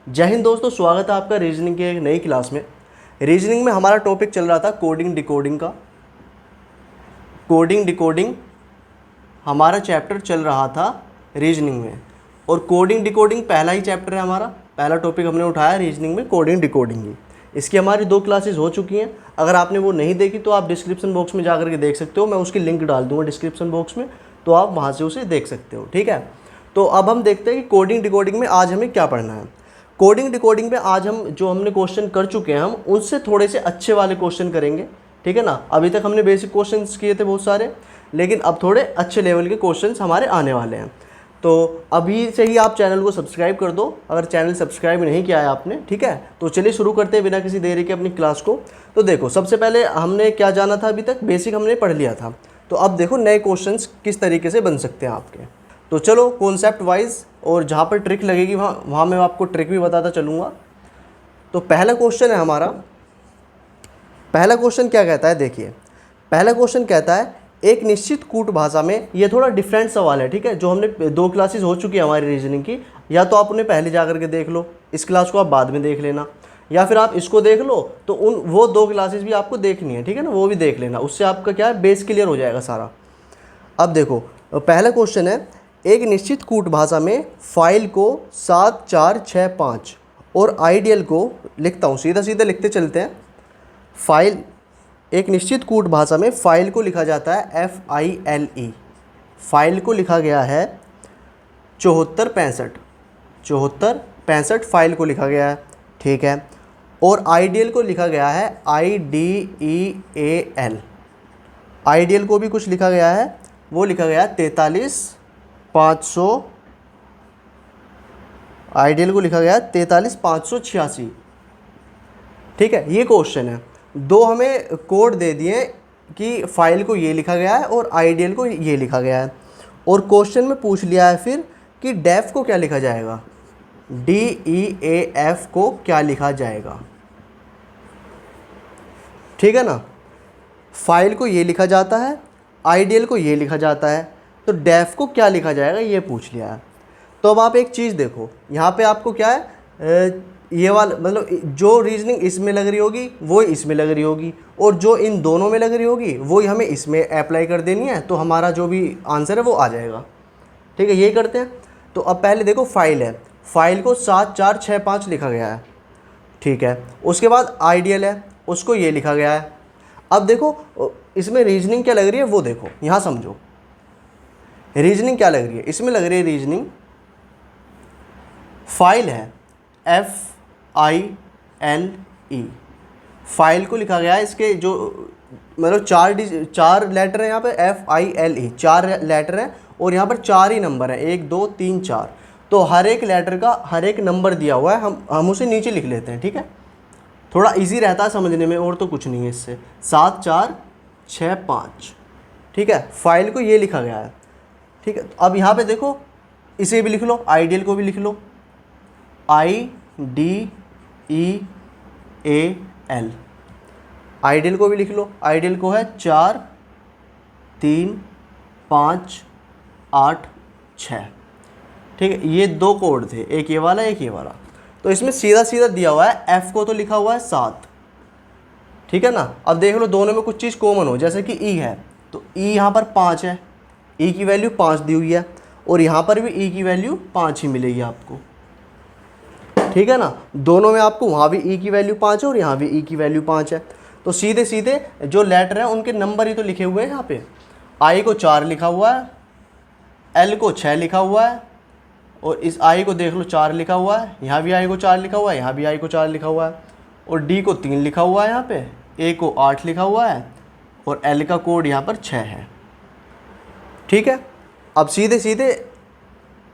जय हिंद दोस्तों, स्वागत है आपका रीजनिंग के एक नई क्लास में। रीजनिंग में हमारा टॉपिक चल रहा था कोडिंग डिकोडिंग का। कोडिंग डिकोडिंग हमारा चैप्टर चल रहा था रीजनिंग में, और कोडिंग डिकोडिंग पहला ही चैप्टर है हमारा। पहला टॉपिक हमने उठाया रीजनिंग में कोडिंग डिकोडिंग ही। इसकी हमारी 2 क्लासेस हो चुकी हैं। अगर आपने वो नहीं देखी तो आप डिस्क्रिप्शन बॉक्स में जाकर के देख सकते हो। मैं उसकी लिंक डाल दूँगा डिस्क्रिप्शन बॉक्स में, तो आप वहाँ से उसे देख सकते हो। ठीक है, तो अब हम देखते हैं कि कोडिंग डिकोडिंग में आज हमें क्या पढ़ना है। कोडिंग डिकोडिंग में आज हम जो हमने क्वेश्चन कर चुके हैं, हम उनसे थोड़े से अच्छे वाले क्वेश्चन करेंगे। ठीक है ना, अभी तक हमने बेसिक क्वेश्चंस किए थे बहुत सारे, लेकिन अब थोड़े अच्छे लेवल के क्वेश्चंस हमारे आने वाले हैं। तो अभी से ही आप चैनल को सब्सक्राइब कर दो, अगर चैनल सब्सक्राइब नहीं किया है आपने। ठीक है, तो चलिए शुरू करते हैं बिना किसी देरी के अपनी क्लास को। तो देखो, सबसे पहले हमने क्या जाना था, अभी तक बेसिक हमने पढ़ लिया था। तो अब देखो नए क्वेश्चंस किस तरीके से बन सकते हैं आपके। तो चलो कॉन्सेप्ट वाइज, और जहाँ पर ट्रिक लगेगी वहाँ मैं आपको ट्रिक भी बताता चलूँगा। तो पहला क्वेश्चन है हमारा। पहला क्वेश्चन क्या कहता है, देखिए पहला क्वेश्चन कहता है एक निश्चित कूट भाषा में। ये थोड़ा डिफरेंट सवाल है, ठीक है, जो हमने 2 क्लासेस हो चुकी है हमारी रीजनिंग की। या तो आप उन्हें पहले जा करके देख लो, इस क्लास को आप बाद में देख लेना, या फिर आप इसको देख लो तो वो 2 क्लासेस भी आपको देखनी है। ठीक है ना, वो भी देख लेना, उससे आपका क्या है, बेस क्लियर हो जाएगा सारा। अब देखो पहला क्वेश्चन है, एक निश्चित कूट भाषा में फाइल को 7 4 6 5 और आइडियल को, लिखता हूँ सीधा सीधा लिखते चलते हैं। फाइल, एक निश्चित कूट भाषा में फाइल को लिखा जाता है FILE। फाइल को लिखा गया है 74 65 फाइल को लिखा गया है। ठीक है, और आइडियल को लिखा गया है IDEAL। आइडियल को भी कुछ लिखा गया है, वो लिखा गया है 43 500। आइडियल को लिखा गया है 43 586। ठीक है, ये क्वेश्चन है। 2 हमें कोड दे दिए कि फाइल को ये लिखा गया है और आइडियल को ये लिखा गया है, और क्वेश्चन में पूछ लिया है फिर कि डेफ को क्या लिखा जाएगा, DEAF को क्या लिखा जाएगा। ठीक है ना, फाइल को ये लिखा जाता है, आइडियल को ये लिखा जाता है, तो डेफ को क्या लिखा जाएगा ये पूछ लिया है। तो अब आप एक चीज़ देखो, यहाँ पे आपको क्या है, ये वाला मतलब जो रीजनिंग इसमें लग रही होगी वो इसमें लग रही होगी, और जो इन दोनों में लग रही होगी वो हमें इसमें अप्लाई कर देनी है, तो हमारा जो भी आंसर है वो आ जाएगा। ठीक है, ये करते हैं। तो अब पहले देखो फाइल है, फाइल को 7 4 6 5 लिखा गया है। ठीक है, उसके बाद आइडियल है, उसको ये लिखा गया है। अब देखो इसमें रीजनिंग क्या लग रही है वो देखो, यहाँ समझो रीजनिंग क्या लग रही है। इसमें लग रही है रीजनिंग, फाइल है FILE, फाइल को लिखा गया है, इसके जो मतलब 4 लेटर हैं यहाँ पे, FILE 4 लेटर हैं, और यहाँ पर 4 ही नंबर हैं, 1 2 3 4। तो हर एक लेटर का हर एक नंबर दिया हुआ है, हम उसे नीचे लिख लेते हैं। ठीक है, थोड़ा इजी रहता है समझने में, और तो कुछ नहीं है इससे। 7 4 6 5। ठीक है, फाइल को ये लिखा गया है। ठीक है, तो अब यहाँ पे देखो इसे भी लिख लो, आइडियल को भी लिख लो, IDEAL। आइडियल को भी लिख लो, आइडियल को है 4 3 5 8 6। ठीक है, ये 2 कोड थे, एक ये वाला एक ये वाला। तो इसमें सीधा सीधा दिया हुआ है, F को तो लिखा हुआ है 7। ठीक है ना, अब देख लो दोनों में कुछ चीज़ कॉमन हो, जैसे कि E है, तो E यहाँ पर 5 है, E की वैल्यू 5 दी हुई है, और यहाँ पर भी E की वैल्यू 5 ही मिलेगी आपको। ठीक है ना, दोनों में आपको वहाँ भी E की वैल्यू 5 है और यहाँ भी E की वैल्यू 5 है। तो सीधे सीधे जो लेटर हैं उनके नंबर ही तो लिखे हुए हैं यहाँ पे। I को 4 लिखा हुआ है, L को 6 लिखा हुआ है, और इस I को देख लो 4 लिखा हुआ है, यहाँ भी I को 4 लिखा हुआ है, यहाँ भी I को 4 लिखा हुआ है, और D को 3 लिखा हुआ है यहाँ पे, A को 8 लिखा हुआ है, और L का कोड यहाँ पर 6 है। ठीक है, अब सीधे सीधे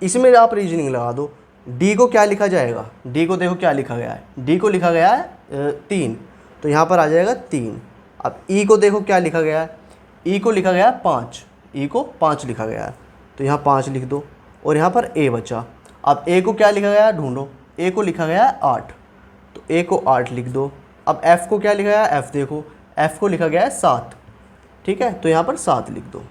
इसमें आप रीजनिंग लगा दो। D को क्या लिखा जाएगा, D को देखो क्या लिखा गया है, D को लिखा गया है 3, तो यहाँ पर आ जाएगा 3। अब E को देखो क्या लिखा गया है, E को लिखा गया है 5, E को 5 लिखा गया है, तो यहाँ 5 लिख दो, और यहाँ पर A बचा। अब A को क्या लिखा गया है ढूंढो, A को लिखा गया है 8, तो A को 8 लिख दो। अब F को क्या लिखा गया है, F देखो, F को लिखा गया है 7। ठीक है, तो यहाँ पर 7 लिख दो।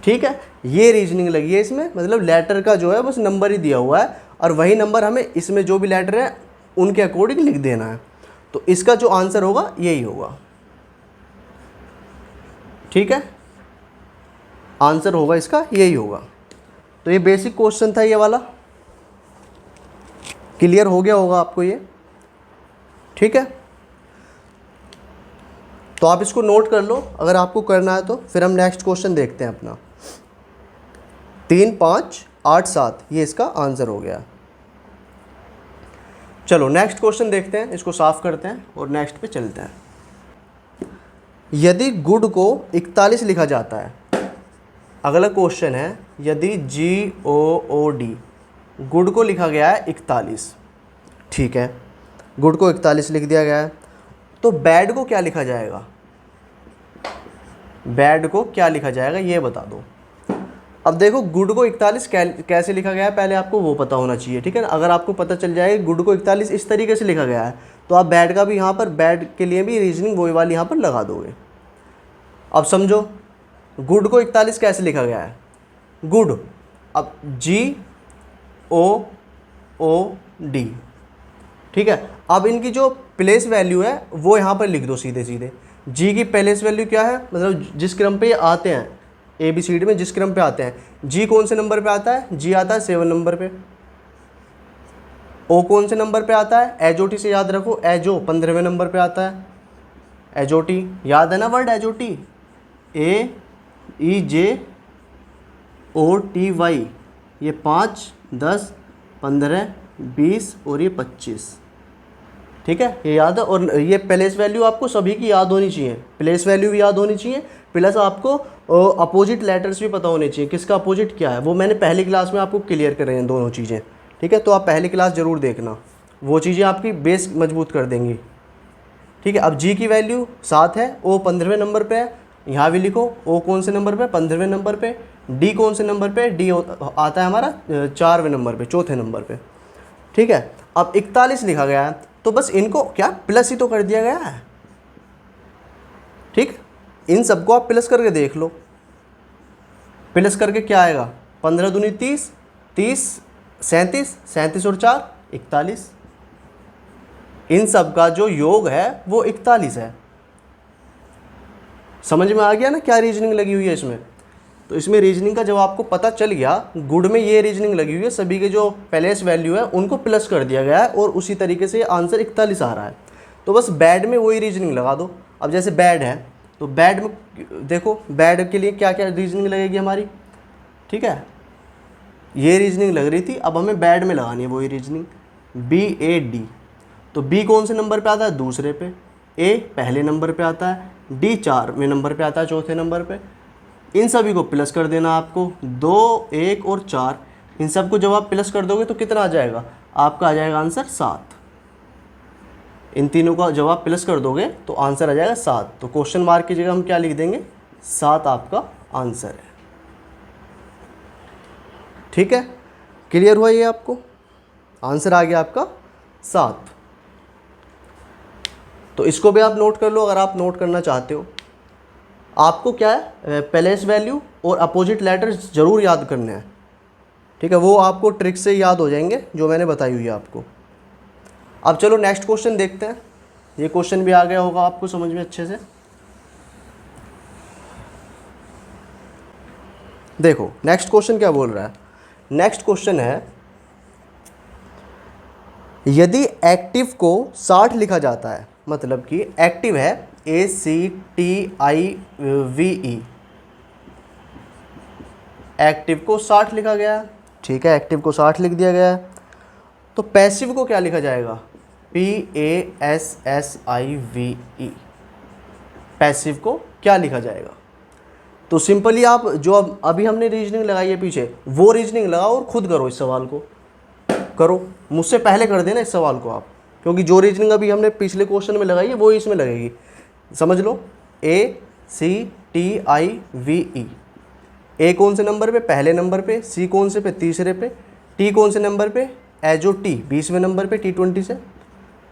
ठीक है, ये रीजनिंग लगी है इसमें, मतलब लेटर का जो है बस नंबर ही दिया हुआ है और वही नंबर हमें इसमें जो भी लेटर है उनके अकॉर्डिंग लिख देना है। तो इसका जो आंसर होगा यही होगा। ठीक है, आंसर होगा इसका यही होगा। तो ये बेसिक क्वेश्चन था ये वाला, क्लियर हो गया होगा आपको ये। ठीक है, तो आप इसको नोट कर लो अगर आपको करना है तो। फिर हम नेक्स्ट क्वेश्चन देखते हैं अपना 3, 5, 8, 7, ये इसका आंसर हो गया। चलो नेक्स्ट क्वेश्चन देखते हैं, इसको साफ करते हैं और नेक्स्ट पे चलते हैं। यदि गुड को 41 लिखा जाता है, अगला क्वेश्चन है यदि GOOD गुड को लिखा गया है 41, ठीक है, गुड को 41 लिख दिया गया है, तो बैड को क्या लिखा जाएगा? बैड को क्या लिखा जाएगा ये बता दो। अब देखो गुड को 41 कैसे लिखा गया है पहले आपको वो पता होना चाहिए। ठीक है ना, अगर आपको पता चल जाए गुड को 41 इस तरीके से लिखा गया है तो आप बैड का भी यहाँ पर, बैड के लिए भी रीजनिंग वही वाली यहाँ पर लगा दोगे। अब समझो गुड को 41 कैसे लिखा गया है, गुड, अब GOOD, ठीक है। अब इनकी जो प्लेस वैल्यू है वो यहाँ पर लिख दो सीधे सीधे। जी की प्लेस वैल्यू क्या है, मतलब जिस क्रम पे ये आते हैं ABCD में, जिस क्रम पे आते हैं, जी कौन से नंबर पे आता है? जी आता है 7 नंबर पे। ओ कौन से नंबर पे आता है? एजोटी से याद रखो, एजो 15वें नंबर पे आता है। एजोटी याद है ना वर्ड एजोटी, AEJOTY, ये 5, 10, 15, 20 और ये 25, ठीक है, ये याद है। और ये प्लेस वैल्यू आपको सभी की याद होनी चाहिए, प्लेस वैल्यू भी याद होनी चाहिए, प्लस आपको अपोजिट लेटर्स भी पता होने चाहिए, किसका अपोजिट क्या है वो मैंने पहली क्लास में आपको क्लियर कर रहे हैं दोनों चीज़ें। ठीक है, तो आप पहली क्लास ज़रूर देखना, वो चीज़ें आपकी बेस मजबूत कर देंगी। ठीक है, अब जी की वैल्यू 7 है, ओ 15वें नंबर पे है, यहाँ भी लिखो ओ कौन से नंबर पे? 15वें नंबर पे। डी कौन से नंबर पे? डी आता है हमारा 4वें नंबर पे, चौथे नंबर पे। ठीक है, अब 41 लिखा गया है तो बस इनको क्या प्लस ही तो कर दिया गया है। ठीक, इन सबको आप प्लस करके देख लो, प्लस करके क्या आएगा? 15 दूनी 30, 30 37, 37 और 4 41, इन सब का जो योग है वो 41 है। समझ में आ गया ना क्या रीजनिंग लगी हुई है इसमें? तो इसमें रीजनिंग का जब आपको पता चल गया, गुड में ये रीजनिंग लगी हुई है, सभी के जो प्लेस वैल्यू है उनको प्लस कर दिया गया है और उसी तरीके से आंसर 41 आ रहा है। तो बस बैड में वही रीजनिंग लगा दो। अब जैसे बैड है तो बैड में देखो, बैड के लिए क्या क्या रीजनिंग लगेगी हमारी। ठीक है, ये रीजनिंग लग रही थी, अब हमें बैड में लगानी है वही रीजनिंग, BAD। तो B कौन से नंबर पे आता है? दूसरे पे। A पहले नंबर पे आता है, D 4वें नंबर पे आता है, चौथे नंबर पे। इन सभी को प्लस कर देना आपको, 2, 1 और 4, इन सबको जब आप प्लस कर दोगे तो कितना आ जाएगा? आपका आ जाएगा आंसर 7। इन तीनों का जब आप प्लस कर दोगे तो आंसर आ जाएगा 7। तो क्वेश्चन मार्क की जगह हम क्या लिख देंगे? 7 आपका आंसर है। ठीक है, क्लियर हुआ ये आपको? आंसर आ गया आपका 7। तो इसको भी आप नोट कर लो अगर आप नोट करना चाहते हो। आपको क्या है, प्लेस वैल्यू और अपोजिट लेटर्स ज़रूर याद करने हैं। ठीक है, वो आपको ट्रिक से याद हो जाएंगे जो मैंने बताई हुई है आपको। अब चलो नेक्स्ट क्वेश्चन देखते हैं। ये क्वेश्चन भी आ गया होगा आपको समझ में अच्छे से। देखो नेक्स्ट क्वेश्चन क्या बोल रहा है। नेक्स्ट क्वेश्चन है, यदि एक्टिव को 60 लिखा जाता है, मतलब कि एक्टिव है ACTIVE, एक्टिव को 60 लिखा गया है। ठीक है, एक्टिव को 60 लिख दिया गया है, तो पैसिव को क्या लिखा जाएगा? PASSIVE, पैसिव को क्या लिखा जाएगा? तो सिंपली आप जो अभी हमने रीजनिंग लगाई है पीछे, वो रीजनिंग लगाओ और खुद करो, इस सवाल को करो, मुझसे पहले कर देना इस सवाल को आप, क्योंकि जो रीजनिंग अभी हमने पिछले क्वेश्चन में लगाई है वो इसमें लगेगी। समझ लो, ACTIVE, ए कौन से नंबर पे? पहले नंबर पे। सी कौन से पे? तीसरे पे। टी कौन से नंबर पे? एजो टी 20वें नंबर पे, T20 से।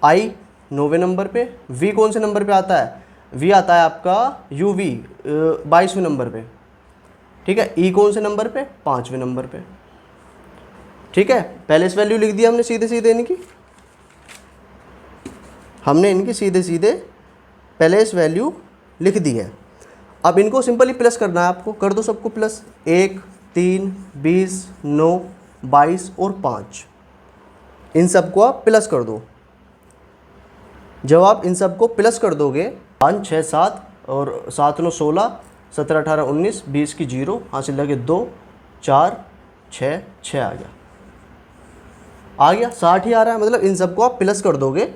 आई 9वें नंबर पे। वी कौन से नंबर पे आता है? वी आता है आपका UV 22वें नंबर पे। ठीक ठीक है। ई कौन से नंबर पे, 5वें नंबर पे, ठीक है। पहले वैल्यू लिख दिया हमने सीधे सीधे इनकी, हमने इनकी सीधे सीधे पहले वैल्यू लिख दी है। अब इनको सिंपली प्लस करना है आपको, कर दो सबको प्लस। 1, 3, 20, 9, 22 और 5, इन सबको आप प्लस कर दो। जब आप इन सबको प्लस कर दोगे 5, 6, 7 और 7, 9, 16, 17, 18, 19, 20 की 0 हासिल लगे 2, 4, 6, 6 आ गया 60 ही आ रहा है। मतलब इन सबको आप प्लस कर दोगे,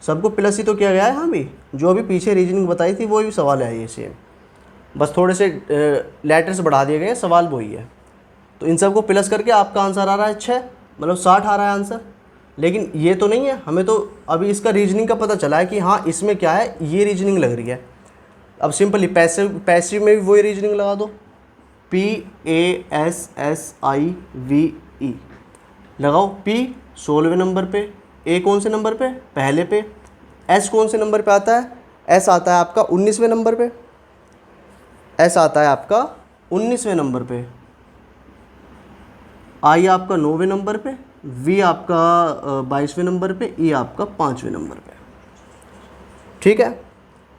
सबको प्लस ही तो किया गया है। हाँ भी जो अभी पीछे रीजनिंग बताई थी वो भी सवाल है ये सेम, बस थोड़े से लेटर्स बढ़ा दिए गए, सवाल वही है। तो इन सबको प्लस करके आपका आंसर आ रहा है 6, मतलब 60 आ रहा है आंसर। लेकिन ये तो नहीं है, हमें तो अभी इसका रीजनिंग का पता चला है कि हाँ इसमें क्या है, ये रीजनिंग लग रही है। अब सिंपली पैसिव में भी वही रीजनिंग लगा दो, PASSIVE लगाओ। P 16वें नंबर पे, A कौन से नंबर पे, पहले पे। S कौन से नंबर पे आता है, S आता है आपका 19वें नंबर पे, S आता है आपका 19वें नंबर पे। I आपका 9वें नंबर पे, V आपका 22वें नंबर पे, E आपका 5वें नंबर पे, ठीक है।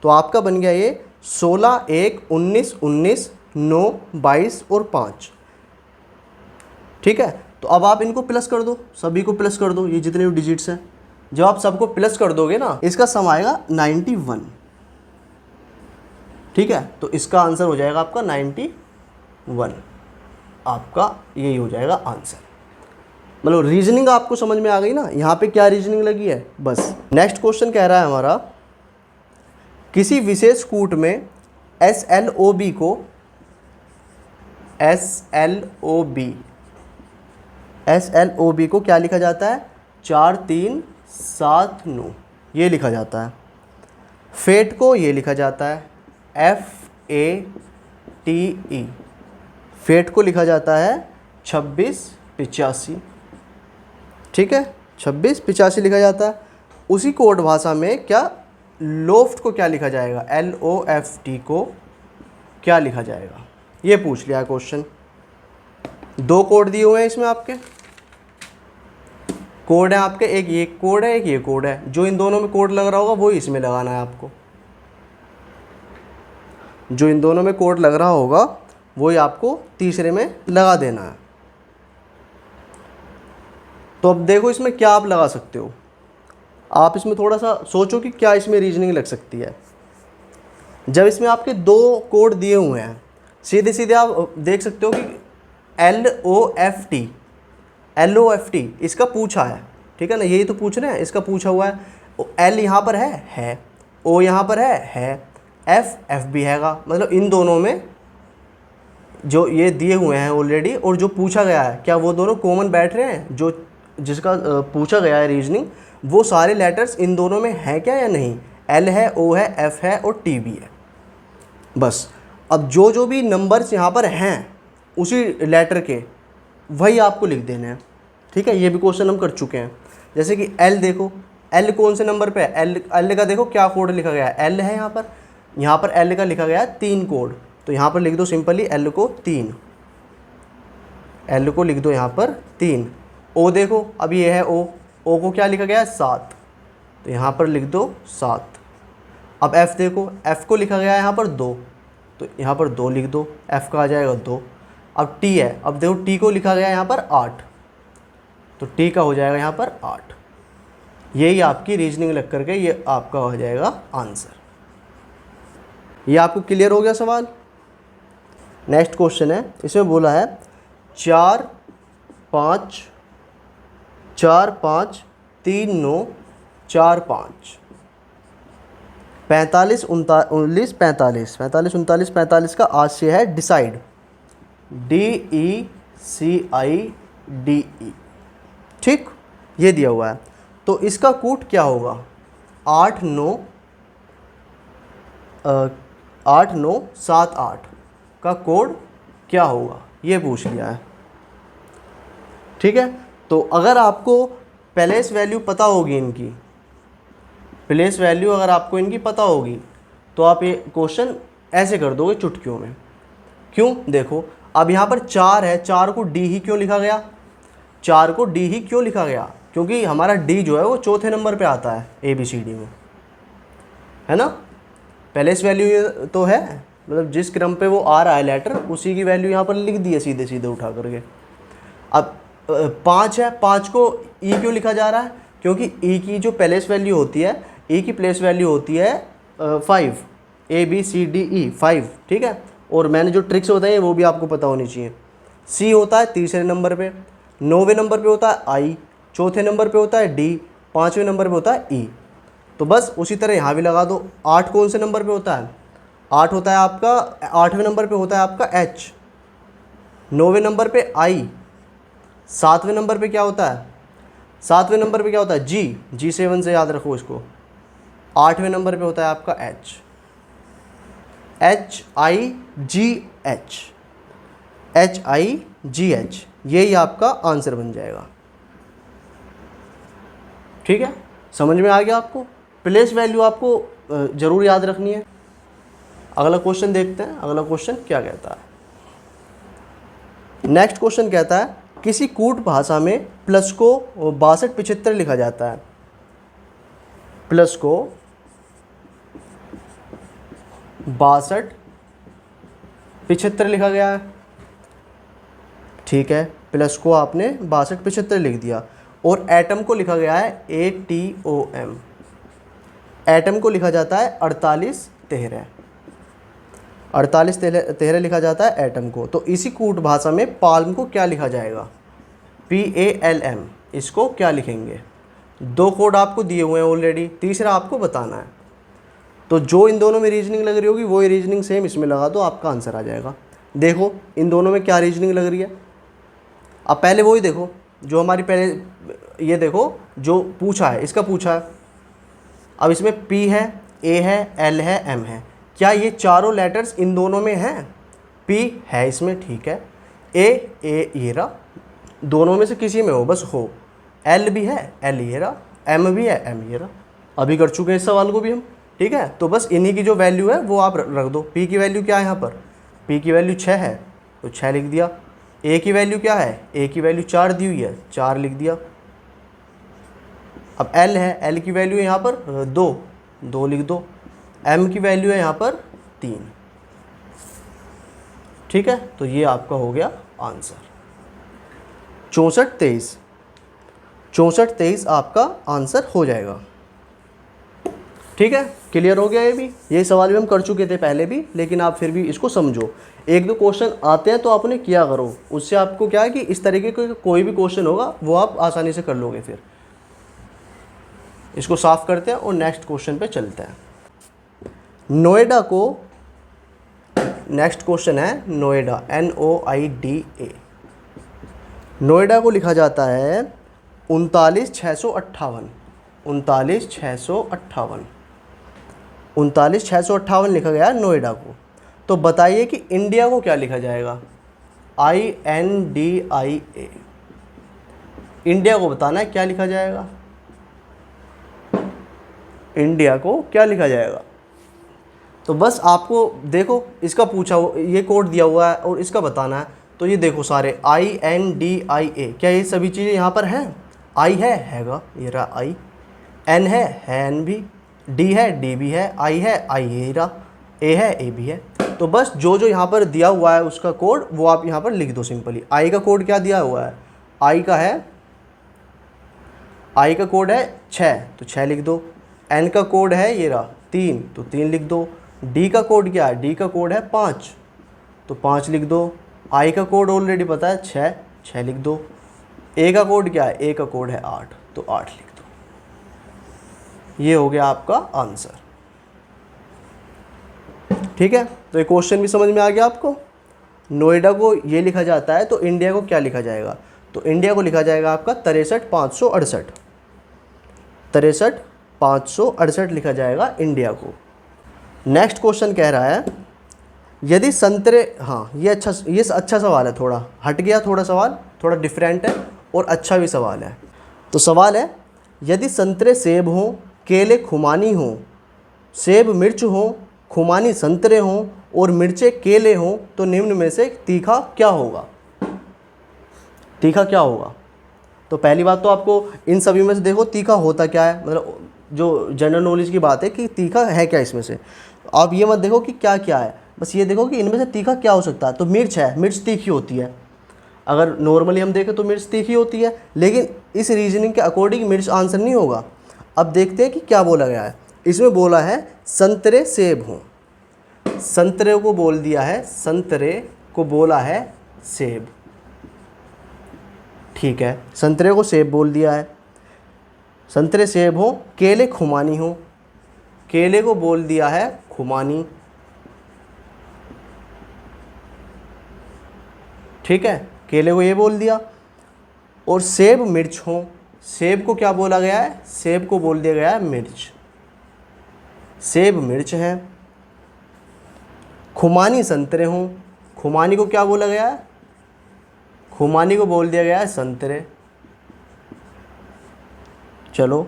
तो आपका बन गया ये 16, 1, 19, 19, 9, 22 और 5, ठीक है। तो अब आप इनको प्लस कर दो, सभी को प्लस कर दो, ये जितने भी डिजिट्स हैं। जब आप सबको प्लस कर दोगे ना, इसका सम आएगा 91, ठीक है। तो इसका आंसर हो जाएगा आपका 91, आपका यही हो जाएगा आंसर। मतलब रीजनिंग आपको समझ में आ गई ना, यहाँ पे क्या रीजनिंग लगी है बस। नेक्स्ट क्वेश्चन कह रहा है हमारा, किसी विशेष कूट में SLOB को SLOB को क्या लिखा जाता है, 4, 3, 7, 9 ये लिखा जाता है। फेट को ये लिखा जाता है FATE, फेट को लिखा जाता है 2685, ठीक है। 2685 लिखा जाता है। उसी कोड भाषा में क्या लोफ्ट को क्या लिखा जाएगा, LOFT को क्या लिखा जाएगा, ये पूछ लिया क्वेश्चन। 2 कोड दिए हुए हैं इसमें, आपके कोड है आपके, एक ये कोड है, एक ये कोड है। जो इन दोनों में कोड लग रहा होगा वही इसमें लगाना है आपको, जो इन दोनों में कोड लग रहा होगा वही आपको तीसरे में लगा देना है। तो अब देखो इसमें क्या आप लगा सकते हो, आप इसमें थोड़ा सा सोचो कि क्या इसमें रीजनिंग लग सकती है। जब इसमें आपके 2 कोड दिए हुए हैं, सीधे सीधे आप देख सकते हो कि LOFT इसका पूछा है, ठीक है ना, यही तो पूछ रहे हैं, इसका पूछा हुआ है। L यहाँ पर है, O यहाँ पर है, F भी हैगा। मतलब इन दोनों में जो ये दिए हुए हैं ऑलरेडी और जो पूछा गया है, क्या वो दोनों कॉमन बैठ रहे हैं। जो जिसका पूछा गया है रीजनिंग, वो सारे लेटर्स इन दोनों में हैं क्या या नहीं। L है, O है, F है और T भी है, बस। अब जो जो भी नंबर्स यहाँ पर हैं उसी लेटर के, वही आपको लिख देने हैं, ठीक है। ये भी क्वेश्चन हम कर चुके हैं। जैसे कि L देखो, L कौन से नंबर पे है, L का देखो क्या कोड लिखा गया है, L है यहाँ पर L का लिखा गया है 3 कोड। तो यहाँ पर लिख दो सिंपली L को 3, L को लिख दो यहाँ पर 3। O देखो, अब ये है O को क्या लिखा गया है 7, तो यहाँ पर लिख दो 7। अब F देखो, F को लिखा गया है यहाँ पर 2, तो यहाँ पर 2 लिख दो, F का आ जाएगा 2। अब T है, अब देखो T को लिखा गया है यहाँ पर 8, तो T का हो जाएगा यहाँ पर 8। यही आपकी रीजनिंग लग करके ये आपका हो जाएगा आंसर। ये आपको क्लियर हो गया सवाल। नेक्स्ट क्वेश्चन है, इसमें बोला है 4, 5, 4, 5, 3, 9, 4, 5, 45, 19, 45, 45, 39, 45 का आशय है डिसाइड, DECIDE, ठीक, ये दिया हुआ है। तो इसका कूट क्या होगा, 8, 9, 7, 8 का कोड क्या होगा, ये पूछ लिया है, ठीक है। तो अगर आपको प्लेस वैल्यू पता होगी इनकी, प्लेस वैल्यू अगर आपको इनकी पता होगी, तो आप ये क्वेश्चन ऐसे कर दोगे चुटकियों में। क्यों, देखो अब यहाँ पर 4 है, 4 को डी ही क्यों लिखा गया? 4 को डी ही क्यों लिखा गया? क्योंकि हमारा डी जो है वो चौथे नंबर पे आता है ABCD में, है ना। पहले इस वैल्यू तो है, मतलब जिस क्रम पे वो आ रहा है लेटर उसी की वैल्यू यहाँ पर लिख दी है सीधे सीधे उठा करके। अब 5 है, 5 को ई क्यों लिखा जा रहा है? क्योंकि ई की जो प्लेस वैल्यू होती है, ई की प्लेस वैल्यू होती है 5, ABCDE 5, ठीक है। और मैंने जो ट्रिक्स बताई है वो भी आपको पता होनी चाहिए। सी होता है तीसरे नंबर पे, 9वें नंबर पे होता है आई, चौथे नंबर पे होता है डी, 5वें नंबर पे होता है ई। तो बस उसी तरह यहाँ भी लगा दो। 8 कौन से नंबर पे होता है? 8 होता है आपका 8वें नंबर पे होता है आपका H, 9वें नंबर पे I, 7वें नंबर पे क्या होता है? 7वें नंबर पे क्या होता है? G7 से याद रखो इसको। 8वें नंबर पे होता है आपका H, HIGH, HIGH, यही आपका आंसर बन जाएगा। ठीक है, समझ में आ गया आपको? प्लेस वैल्यू आपको ज़रूर याद रखनी है। अगला क्वेश्चन देखते हैं, अगला क्वेश्चन क्या कहता है। नेक्स्ट क्वेश्चन कहता है किसी कूट भाषा में प्लस को 62-75 लिखा जाता है। प्लस को 62-75 लिखा गया है, ठीक है। प्लस को आपने 62-75 लिख दिया और एटम को लिखा गया है ATOM। एटम को लिखा जाता है 48-13, 48-13 लिखा जाता है एटम को। तो इसी कूट भाषा में पाल्म को क्या लिखा जाएगा? PALM, इसको क्या लिखेंगे? 2 कोड आपको दिए हुए हैं ऑलरेडी, तीसरा आपको बताना है। तो जो इन दोनों में रीजनिंग लग रही होगी वही रीजनिंग सेम इसमें लगा दो, आपका आंसर आ जाएगा। देखो इन दोनों में क्या रीजनिंग लग रही है। अब पहले वही देखो जो हमारी पहले, ये देखो जो पूछा है इसका पूछा है। अब इसमें P है, A है, L है, M है। क्या ये चारों लेटर्स इन दोनों में हैं? P है इसमें, ठीक है। A ये रहा, दोनों में से किसी में हो बस हो। L भी है, L ये रहा। M भी है, M ये रहा। अभी कर चुके हैं इस सवाल को भी हम, ठीक है। तो बस इन्हीं की जो वैल्यू है वो आप रख दो। P की वैल्यू क्या है यहाँ पर? P की वैल्यू 6 है तो 6 लिख दिया। A की वैल्यू क्या है? A की वैल्यू 4 दी हुई है, 4 लिख दिया। अब L है, L की वैल्यू यहाँ पर 2 लिख दो। M की वैल्यू है यहाँ पर 3, ठीक है। तो ये आपका हो गया आंसर। 64-23 आपका आंसर हो जाएगा, ठीक है। क्लियर हो गया? ये भी, ये सवाल भी हम कर चुके थे पहले भी, लेकिन आप फिर भी इसको समझो। 1-2 क्वेश्चन आते हैं तो आप उन्हें किया करो, उससे आपको क्या है कि इस तरीके का कोई भी क्वेश्चन होगा वो आप आसानी से कर लोगे। फिर इसको साफ करते हैं और नेक्स्ट क्वेश्चन पे चलते हैं। नोएडा को, नेक्स्ट क्वेश्चन है नोएडा, NOIDA। नोएडा को लिखा जाता है 39,658, 39,658, 39,658 लिखा गया है नोएडा को। तो बताइए कि इंडिया को क्या लिखा जाएगा? INDIA। इंडिया को बताना है क्या लिखा जाएगा। इंडिया को क्या लिखा जाएगा? तो बस आपको देखो इसका पूछा, ये कोड दिया हुआ है और इसका बताना है। तो ये देखो सारे INDIA, क्या ये सभी चीज़ें यहाँ पर हैं? I हैगा, ये रहा I, N है N भी, D है D भी है, I है I ये रहा, A है A भी है। तो बस जो जो यहाँ पर दिया हुआ है उसका कोड वो आप यहाँ पर लिख दो सिंपली। I का कोड क्या दिया हुआ है? I का कोड है 6 तो 6 लिख दो। N का कोड है ये रहा 3 तो 3 लिख दो। D का कोड क्या है? D का कोड है 5 तो 5 लिख दो। I का कोड ऑलरेडी पता है 6 लिख दो। A का कोड क्या है? A का कोड है 8 तो 8 लिख दो। ये हो गया आपका आंसर, ठीक है। तो ये क्वेश्चन भी समझ में आ गया आपको। नोएडा को ये लिखा जाता है तो इंडिया को क्या लिखा जाएगा? तो इंडिया को लिखा जाएगा आपका 63,568, 63,568 लिखा जाएगा इंडिया को। नेक्स्ट क्वेश्चन कह रहा है यदि संतरे, हाँ ये अच्छा सवाल है, थोड़ा हट गया, थोड़ा सवाल थोड़ा डिफरेंट है और अच्छा भी सवाल है। तो सवाल है यदि संतरे सेब हों, केले खुमानी हों, सेब मिर्च हों, खुमानी संतरे हों और मिर्चें केले हों तो निम्न में से तीखा क्या होगा? तीखा क्या होगा? तो पहली बात तो आपको इन सभी में से देखो तीखा होता क्या है, मतलब जो जनरल नॉलेज की बात है कि तीखा है क्या इसमें से। आप ये मत देखो कि क्या क्या है, बस ये देखो कि इनमें से तीखा क्या हो सकता है। तो मिर्च है, मिर्च तीखी होती है। अगर नॉर्मली हम देखें तो मिर्च तीखी होती है, लेकिन इस रीजनिंग के अकॉर्डिंग मिर्च आंसर नहीं होगा। अब देखते हैं कि क्या बोला गया है। इसमें बोला है संतरे सेब हों। संतरे को बोल दिया है, संतरे को बोला है सेब, ठीक है, संतरे को सेब बोल दिया है। संतरे सेब हो, केले खुमानी हो, केले को बोल दिया है खुमानी, ठीक है, केले को ये बोल दिया। और सेब मिर्च हो, सेब को क्या बोला गया है? सेब को बोल दिया गया है मिर्च, सेब मिर्च है। खुमानी संतरे हों, खुमानी को क्या बोला गया है? खुमानी को बोल दिया गया है संतरे, चलो।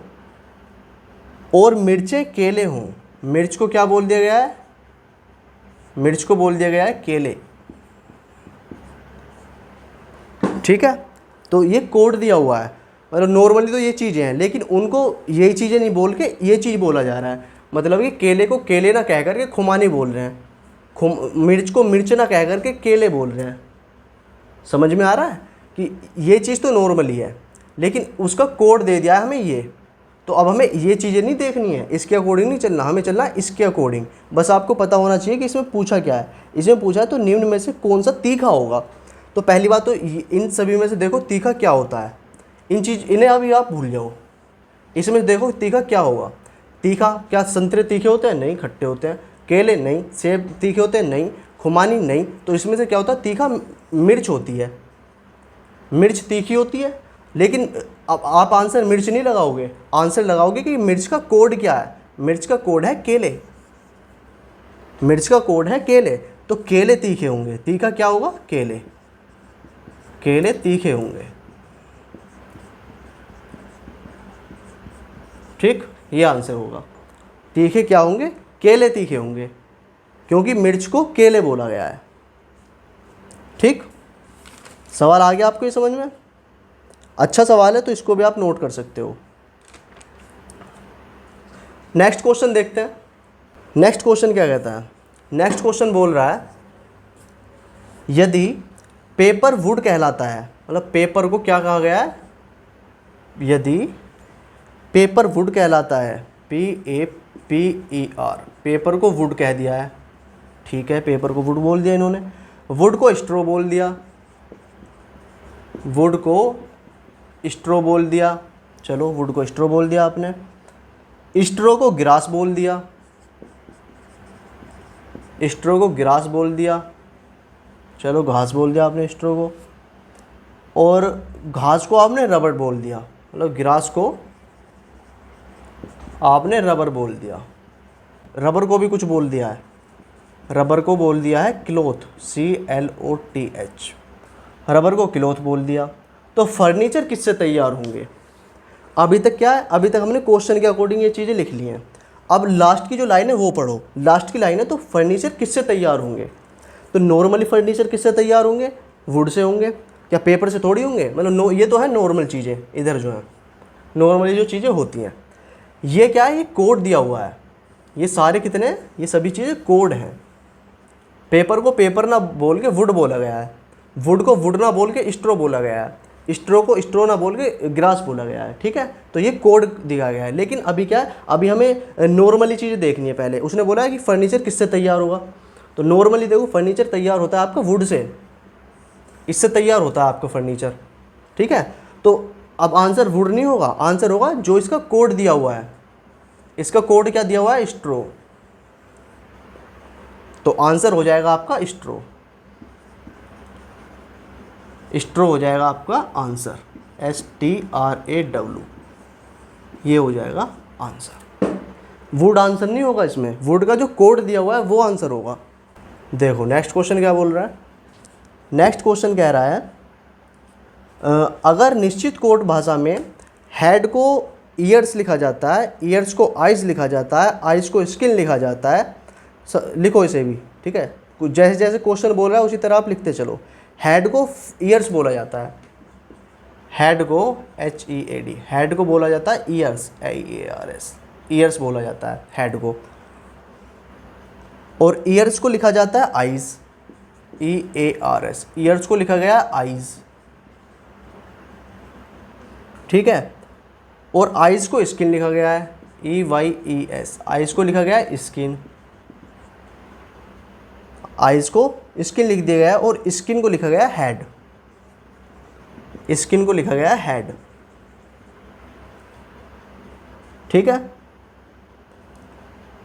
और मिर्चें केले हों, मिर्च को क्या बोल दिया गया है? मिर्च को बोल दिया गया है केले, ठीक है। तो ये कोड दिया हुआ है, मतलब नॉर्मली तो ये चीज़ें हैं, लेकिन उनको यही चीज़ें नहीं बोल के ये चीज़ बोला जा रहा है। मतलब कि केले को केले ना कह करके खुमानी बोल रहे हैं, मिर्च को मिर्च ना कह करके केले बोल रहे हैं। समझ में आ रहा है कि ये चीज़ तो नॉर्मली है, लेकिन उसका कोड दे दिया है हमें ये। तो अब हमें ये चीज़ें नहीं देखनी है, इसके अकॉर्डिंग नहीं चलना, हमें चलना है इसके अकॉर्डिंग। बस आपको पता होना चाहिए कि इसमें पूछा क्या है। इसमें पूछा है तो निम्न में से कौन सा तीखा होगा। तो पहली बात तो इन सभी में से देखो तीखा क्या होता है, इन्हें अभी आप भूल जाओ। इसमें देखो तीखा क्या होगा। तीखा क्या संतरे तीखे होते हैं? नहीं, खट्टे होते हैं। केले नहीं। सेब तीखे होते हैं? नहीं। खुमानी नहीं। तो इसमें से क्या होता है? तीखा मिर्च होती है, मिर्च तीखी होती है। लेकिन अब आप आंसर मिर्च नहीं लगाओगे, आंसर लगाओगे कि मिर्च का कोड क्या है। मिर्च का कोड है केले, मिर्च का कोड है केले। तो केले तीखे होंगे, तीखा क्या होगा? केले, केले तीखे होंगे, ठीक, ये आंसर होगा। तीखे क्या होंगे? केले तीखे होंगे, क्योंकि मिर्च को केले बोला गया है, ठीक। सवाल आ गया आपको ये समझ में? अच्छा सवाल है, तो इसको भी आप नोट कर सकते हो। नेक्स्ट क्वेश्चन देखते हैं। नेक्स्ट क्वेश्चन क्या कहता है? नेक्स्ट क्वेश्चन बोल रहा है यदि पेपर वुड कहलाता है, मतलब पेपर को क्या कहा गया है? यदि पेपर वुड कहलाता है, PAPER, पेपर को वुड कह दिया है, ठीक है, पेपर को वुड बोल दिया इन्होंने। वुड को स्ट्रॉ बोल दिया, वुड को स्ट्रॉ बोल दिया, चलो वुड को स्ट्रॉ बोल दिया आपने। स्ट्रॉ को ग्रास बोल दिया, स्ट्रॉ को ग्रास बोल दिया, चलो घास बोल दिया आपने स्ट्रॉ को। और घास को आपने रबर बोल दिया, मतलब ग्रास को आपने रबर बोल दिया। रबर को भी कुछ बोल दिया है, रबर को बोल दिया है क्लॉथ, CLOTH, रबर को क्लॉथ बोल दिया। तो फर्नीचर किससे तैयार होंगे? अभी तक क्या है? अभी तक हमने क्वेश्चन के अकॉर्डिंग ये चीज़ें लिख ली हैं। अब लास्ट की जो लाइन है वो पढ़ो। लास्ट की लाइन है तो फर्नीचर किससे तैयार होंगे? तो नॉर्मली फर्नीचर किससे तैयार होंगे? वुड से होंगे। क्या पेपर से थोड़ी होंगे? मतलब ये तो है नॉर्मल चीज़ें, इधर जो है नॉर्मली जो चीज़ें होती हैं। ये क्या है? ये कोड दिया हुआ है। ये सारे कितने हैं? ये सभी चीज़ें कोड हैं। पेपर को पेपर ना बोल के वुड बोला गया है, वुड को वुड ना बोल के स्ट्रॉ बोला गया है, स्ट्रो को स्ट्रो ना बोल के ग्रास बोला गया है, ठीक है। तो ये कोड दिया गया है। लेकिन अभी क्या है? अभी हमें नॉर्मली चीज़ें देखनी है। पहले उसने बोला है कि फर्नीचर किससे तैयार होगा, तो नॉर्मली देखो फर्नीचर तैयार होता है आपका वुड से, इससे तैयार होता है आपका फर्नीचर, ठीक है। तो अब आंसर वुड नहीं होगा, आंसर होगा जो इसका कोड दिया हुआ है। इसका कोड क्या दिया हुआ है? स्ट्रो। तो आंसर हो जाएगा आपका स्ट्रो, स्ट्रो हो जाएगा आपका आंसर, STRAW, ये हो जाएगा आंसर। वुड आंसर नहीं होगा इसमें, वुड का जो कोड दिया हुआ है वो आंसर होगा। देखो नेक्स्ट क्वेश्चन क्या बोल रहा है। नेक्स्ट क्वेश्चन कह रहा है अगर निश्चित कोड भाषा में हेड को ईयर्स लिखा जाता है, ईयर्स को आइज लिखा जाता है, आइज को स्किन लिखा जाता है, लिखो इसे भी, ठीक है, कुछ जैसे जैसे क्वेश्चन बोल रहा है उसी तरह आप लिखते चलो। हेड को ईयर्स बोला जाता है, हेड को HEAD, हेड को बोला जाता है ईयर्स, IEARS, ईयर्स बोला जाता है हेड को। और ईयर्स को लिखा जाता है आइज, EARS, ईयर्स को लिखा गया आइज, ठीक है। और आइज को स्किन लिखा गया है, EYES, आइज को लिखा गया है स्किन, आइज को स्किन लिख दिया गया है। और स्किन को लिखा गया है हेड, स्किन को लिखा गया है हेड, ठीक है।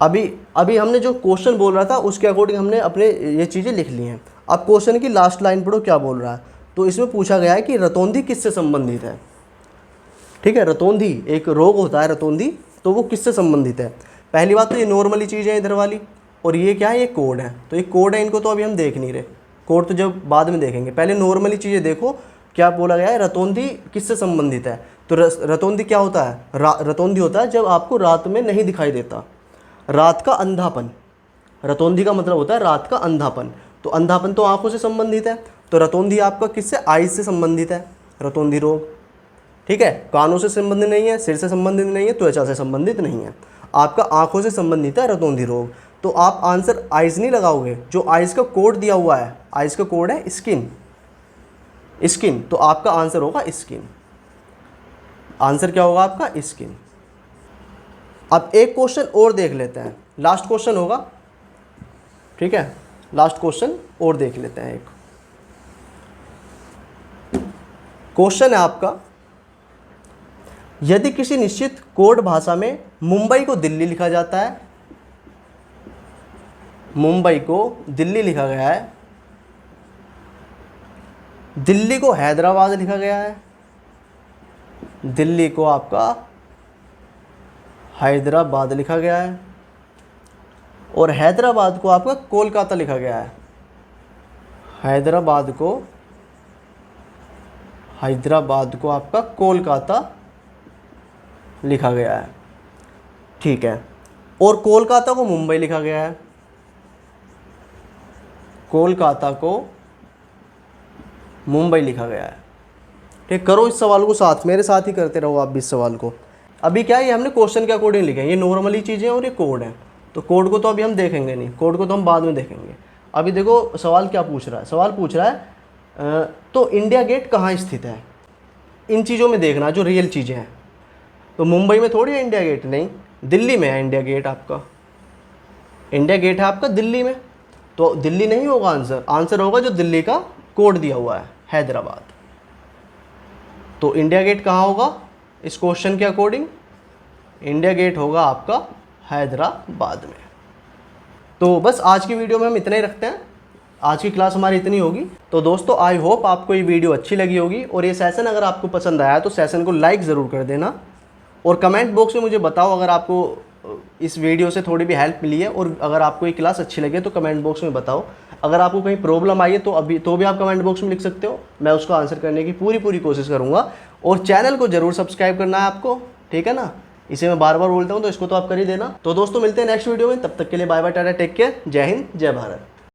अभी हमने जो क्वेश्चन बोल रहा था उसके अकॉर्डिंग हमने अपने ये चीज़ें लिख ली हैं। अब क्वेश्चन की लास्ट लाइन पढ़ो क्या बोल रहा है। तो इसमें पूछा गया है कि रतौंधी किससे संबंधित है, ठीक है। रतौंधी एक रोग होता है रतौंधी, तो वो किससे संबंधित है। पहली बात तो ये नॉर्मली चीज़ है इधर वाली, और ये क्या है, ये कोड है। तो ये कोड है, इनको तो अभी हम देख नहीं रहे, कोड तो जब बाद में देखेंगे। पहले नॉर्मली चीज़ें देखो क्या बोला गया है, रतौंधी किससे संबंधित है। तो रतौंधी क्या होता है, रतौंधी होता है जब आपको रात में नहीं दिखाई देता, रात का अंधापन। रतौंधी का मतलब होता है रात का अंधापन। तो अंधापन तो आंखों से संबंधित है, तो रतौंधी आपका किससे, आइज से संबंधित है रतौंधी रोग, ठीक है। कानों से संबंधित नहीं है, सिर से संबंधित नहीं है, त्वचा से संबंधित नहीं है, आपका आंखों से संबंधित है रतौंधी रोग। तो आप आंसर आइज नहीं लगाओगे, जो आइज का कोड दिया हुआ है, आइज का कोड है स्किन, स्किन, तो आपका आंसर होगा स्किन। आंसर क्या होगा आपका, स्किन। अब एक क्वेश्चन और देख लेते हैं, लास्ट क्वेश्चन होगा, ठीक है। लास्ट क्वेश्चन और देख लेते हैं। एक क्वेश्चन है आपका, यदि किसी निश्चित कोड भाषा में मुंबई को दिल्ली लिखा जाता है, मुंबई को दिल्ली लिखा गया है, दिल्ली को हैदराबाद लिखा गया है, दिल्ली को आपका हैदराबाद लिखा गया है, और हैदराबाद को आपका कोलकाता लिखा गया है, हैदराबाद को आपका कोलकाता लिखा गया है, ठीक है। और कोलकाता को मुंबई लिखा गया है, कोलकाता को मुंबई लिखा गया है, ठीक। करो इस सवाल को साथ, मेरे साथ ही करते रहो आप भी इस सवाल को। अभी क्या है, ये हमने क्वेश्चन के अकॉर्डिंग लिखे हैं, ये नॉर्मली चीज़ें और ये कोड है। तो कोड को तो अभी हम देखेंगे नहीं, कोड को तो हम बाद में देखेंगे। अभी देखो सवाल क्या पूछ रहा है, सवाल पूछ रहा है तो इंडिया गेट कहाँ स्थित है। इन चीज़ों में देखना जो रियल चीज़ें हैं। तो मुंबई में थोड़ी है इंडिया गेट, नहीं, दिल्ली में है इंडिया गेट आपका, इंडिया गेट है आपका दिल्ली में। तो दिल्ली नहीं होगा आंसर, आंसर होगा जो दिल्ली का कोड दिया हुआ है, हैदराबाद। तो इंडिया गेट कहाँ होगा इस क्वेश्चन के अकॉर्डिंग, इंडिया गेट होगा आपका हैदराबाद में। तो बस आज की वीडियो में हम इतना ही रखते हैं, आज की क्लास हमारी इतनी होगी। तो दोस्तों आई होप आपको ये वीडियो अच्छी लगी होगी, और ये सेशन अगर आपको पसंद आया तो सेशन को लाइक ज़रूर कर देना, और कमेंट बॉक्स में मुझे बताओ अगर आपको इस वीडियो से थोड़ी भी हेल्प मिली है, और अगर आपको ये क्लास अच्छी लगे तो कमेंट बॉक्स में बताओ। अगर आपको कहीं प्रॉब्लम आई है तो भी आप कमेंट बॉक्स में लिख सकते हो, मैं उसको आंसर करने की पूरी कोशिश करूँगा। और चैनल को ज़रूर सब्सक्राइब करना है आपको, ठीक है ना, इसे मैं बार बार बोलता हूँ तो इसको तो आप कर ही देना। तो दोस्तों मिलते हैं नेक्स्ट वीडियो में, तब तक के लिए bye bye, tata, take care, जय हिंद, जय भारत।